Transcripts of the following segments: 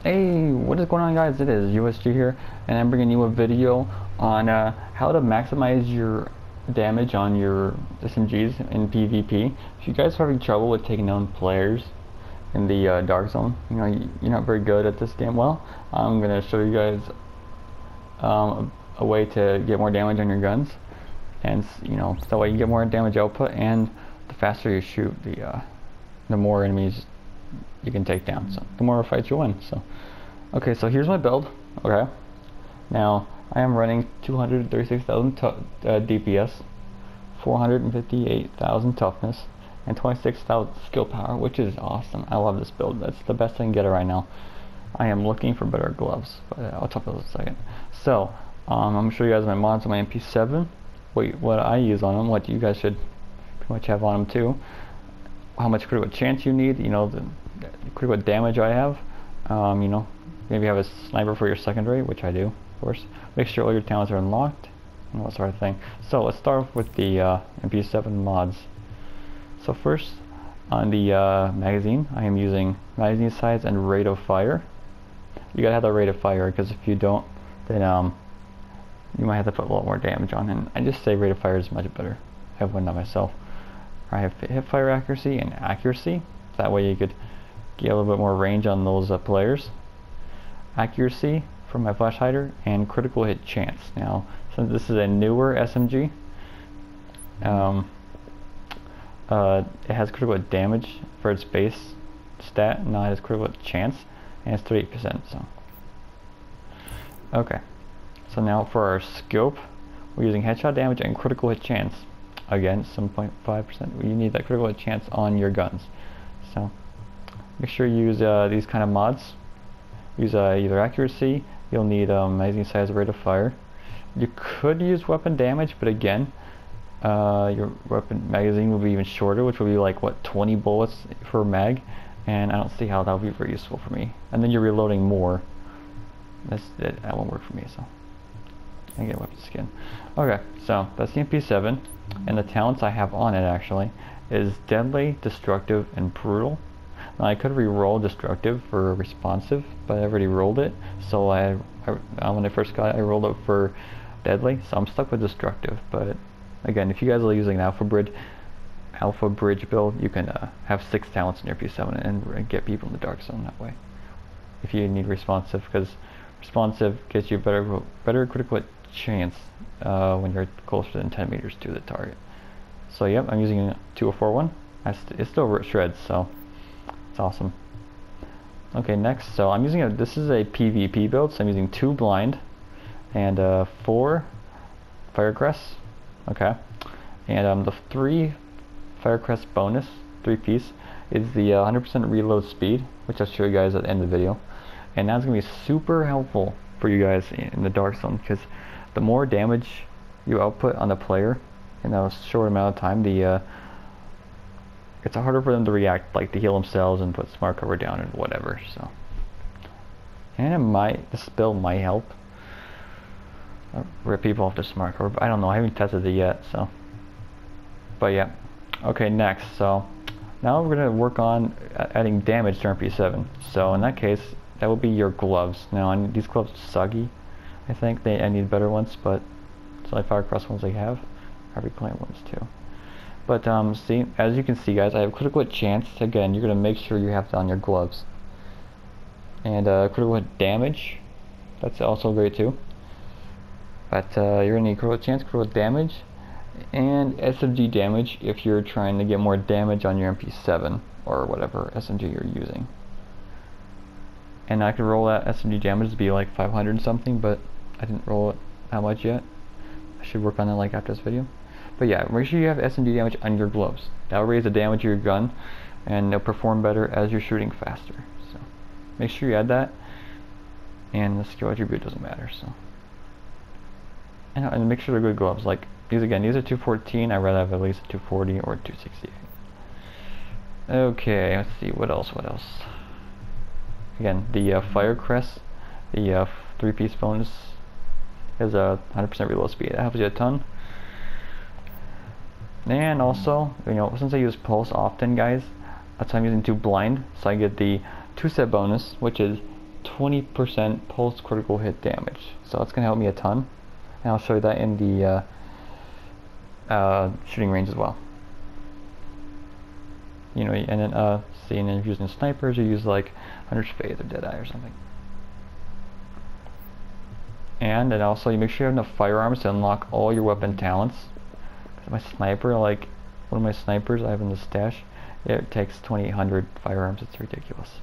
Hey, what is going on, guys? It is USG here, and I'm bringing you a video on how to maximize your damage on your SMGs in PvP. If you guys are having trouble with taking down players in the Dark Zone, you know, you're not very good at this game, well, I'm going to show you guys a way to get more damage on your guns, and you know, that way you get more damage output, and the faster you shoot, the more enemies you can take down, so the more fights you win. So okay, so here's my build. Okay, now I am running 236,000 DPS, 458,000 toughness, and 26,000 skill power, which is awesome. I love this build. That's the best I can get it right now. I am looking for better gloves, but I'll talk about those in a second. So I'm gonna show you guys my mods on my MP7. What I use on them, what you guys should pretty much have on them too. How much critical chance you need, you know, the critical damage I have, you know, maybe have a sniper for your secondary, which I do, of course. Make sure all your talents are unlocked, and that sort of thing. So let's start off with the MP7 mods. So first, on the magazine, I am using magazine size and rate of fire. You gotta have the rate of fire, because if you don't, then you might have to put a lot more damage on, and I just say rate of fire is much better. I have one on myself. I have hip fire accuracy and accuracy. That way you could get a little bit more range on those players. Accuracy for my flash hider, and critical hit chance. Now, since this is a newer SMG, it has critical damage for its base stat. Now it has critical chance, and it's 38%. So, okay. So now for our scope, we're using headshot damage and critical hit chance. Again, 7.5%. You need that critical hit chance on your guns. So make sure you use these kind of mods. Use either accuracy. You'll need magazine size, rate of fire. You could use weapon damage, but again, your weapon magazine will be even shorter, which will be like what, 20 bullets per mag, and I don't see how that would be very useful for me. And then you're reloading more. That won't work for me. So I get weapon skin. Okay, so that's the MP7, and the talents I have on it actually is deadly, destructive, and brutal. Now I could re-roll destructive for responsive, but I already rolled it. So when I first got it, I rolled it for deadly, so I'm stuck with destructive. But again, if you guys are using an alpha bridge build, you can have 6 talents in your P7 and get people in the Dark Zone that way. If you need responsive, because responsive gets you better critical chance when you're closer than 10 meters to the target. So yep, I'm using a 2041. It still shreds, so it's awesome. Okay, next, so I'm using this is a PvP build, so I'm using 2 blind and 4 firecrests. Okay, and the 3 firecrest bonus, 3-piece, is the 100% reload speed, which I'll show you guys at the end of the video. And that's going to be super helpful for you guys in the Dark Zone, because the more damage you output on the player in a short amount of time, it's harder for them to react, like to heal themselves and put smart cover down and whatever. So, and this build might help rip people off the smart cover, but I don't know. I haven't tested it yet. So, but yeah. Okay, next. So now we're gonna work on adding damage to MP7. So in that case, that will be your gloves. Now these gloves are soggy. I think I need better ones, but it's like Firecross ones I have. Harvey Plant ones too. But see, as you can see, guys, I have critical hit chance. Again, you're gonna make sure you have that on your gloves. And critical hit damage, that's also great too. But you're gonna need critical hit chance, critical hit damage, and SMG damage if you're trying to get more damage on your MP7 or whatever SMG you're using. And I could roll that SMG damage to be like 500 something, but I didn't roll it how much yet. I should work on it like after this video. But yeah, make sure you have SMG damage on your gloves. That'll raise the damage of your gun, and they'll perform better as you're shooting faster. So make sure you add that, and the skill attribute doesn't matter. So and make sure they're good gloves. Like these are 214. I'd rather have at least a 240 or 268. Okay, let's see what else. Again, the Firecrest, the 3-piece bonus, is a 100% reload speed. That helps you a ton. And also, you know, since I use pulse often, guys, that's why I'm using 2 blind, so I get the 2-set bonus, which is 20% pulse critical hit damage. So that's going to help me a ton. And I'll show you that in the shooting range as well. You know, and then see, and then if you're using snipers, you use like Hunter's Faith or Deadeye or something. And then also you make sure you have enough firearms to unlock all your weapon talents. Cause my sniper, like one of my snipers I have in the stash, it takes 2,800 firearms. It's ridiculous.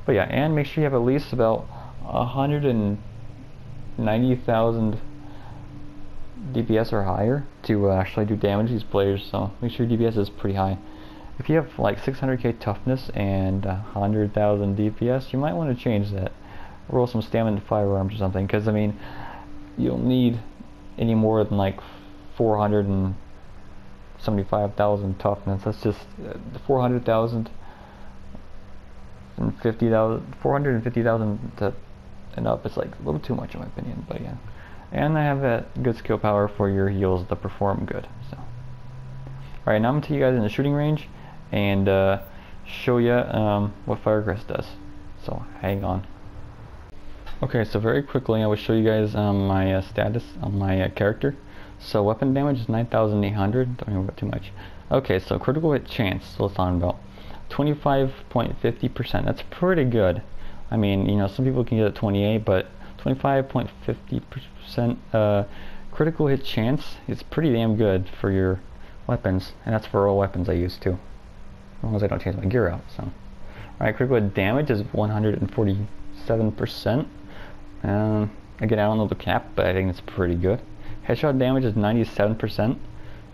But yeah, and make sure you have at least about 190,000 DPS or higher to actually do damage to these players. So make sure your DPS is pretty high. If you have like 600k toughness and 100,000 DPS, you might want to change that. Roll some stamina firearms or something, because I mean, you'll need any more than like 475,000 toughness. That's just 400,000 and 50,000, 450,000 and up. It's like a little too much in my opinion, but yeah. And I have that good skill power for your heals that perform good. So, all right, now I'm gonna take you guys in the shooting range and show you what Firecrest does. So hang on. Okay, so very quickly I will show you guys my status on my character. So weapon damage is 9,800, don't even go too much. Okay, so critical hit chance, so let's talk about 25.50%, that's pretty good. I mean, you know, some people can get it 28, but 25.50% critical hit chance is pretty damn good for your weapons, and that's for all weapons I use too, as long as I don't change my gear out. So, alright, critical hit damage is 147%. Again, I don't know the cap, but I think it's pretty good. Headshot damage is 97%,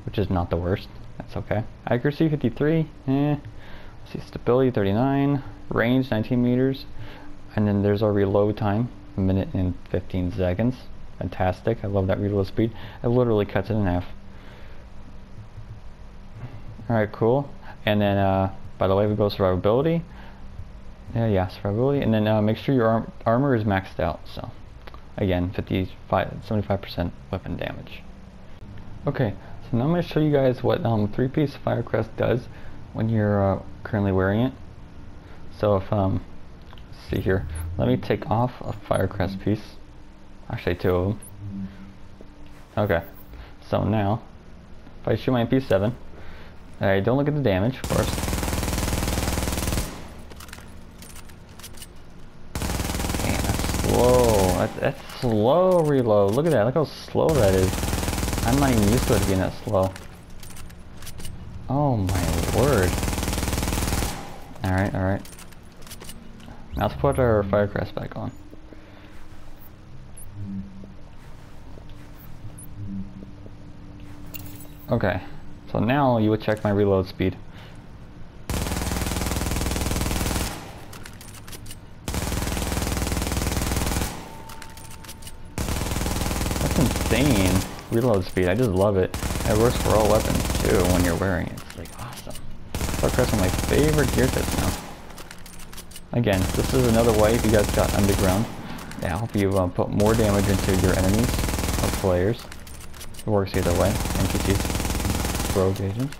which is not the worst. That's okay. Accuracy 53. Let's see, stability 39. Range 19 meters. And then there's our reload time, 1 minute and 15 seconds. Fantastic. I love that reload speed. It literally cuts it in half. Alright, cool. And then, by the way, we go survivability. Yeah, survivability, and then make sure your armor is maxed out. So again, 75% weapon damage. Okay, so now I'm going to show you guys what 3-piece Firecrest does when you're currently wearing it. So if let's see here, let me take off a Firecrest piece, actually 2 of them. Okay, so now if I shoot my MP7, I don't look at the damage, of course. Whoa, that's slow reload. Look at that, look how slow that is. I'm not even used to it being that slow. Oh my word. Alright. Now let's put our Firecrest back on. Okay, so now you would check my reload speed. Insane reload speed. I just love it. It works for all weapons too when you're wearing it. It's like awesome. Firecrest is one of my favorite gear sets now. Again, this is another way if you guys got underground. Yeah, help you put more damage into your enemies or players. It works either way. NPCs, rogue agents.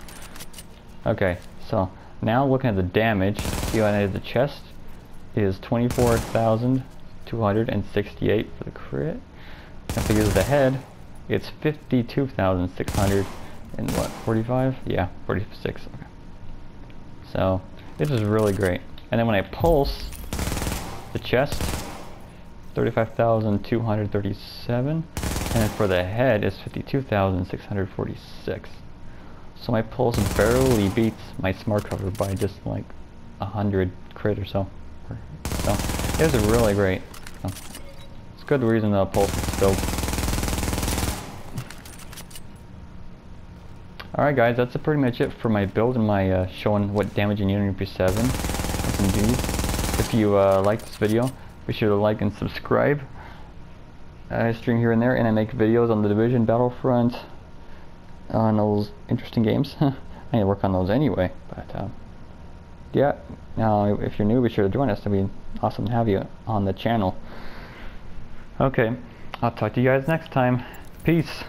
Okay, so now looking at the damage, see what the chest is 24,268 for the crit. If I use the head, it's 52,600 and what, 45? Yeah, 46. Okay. So this is really great. And then when I pulse the chest, 35,237, and then for the head it's 52,646. So my pulse barely beats my smart cover by just like 100 crit or so. So it was really great. So, good reason the pulse is filled. Alright guys, that's pretty much it for my build and my showing what damage in Unity MP7 SMGs. If you like this video, be sure to like and subscribe. I stream here and there, and I make videos on the Division, Battlefront, on those interesting games. I need to work on those anyway, but yeah. Now, if you're new, be sure to join us. It'd be awesome to have you on the channel. Okay, I'll talk to you guys next time. Peace.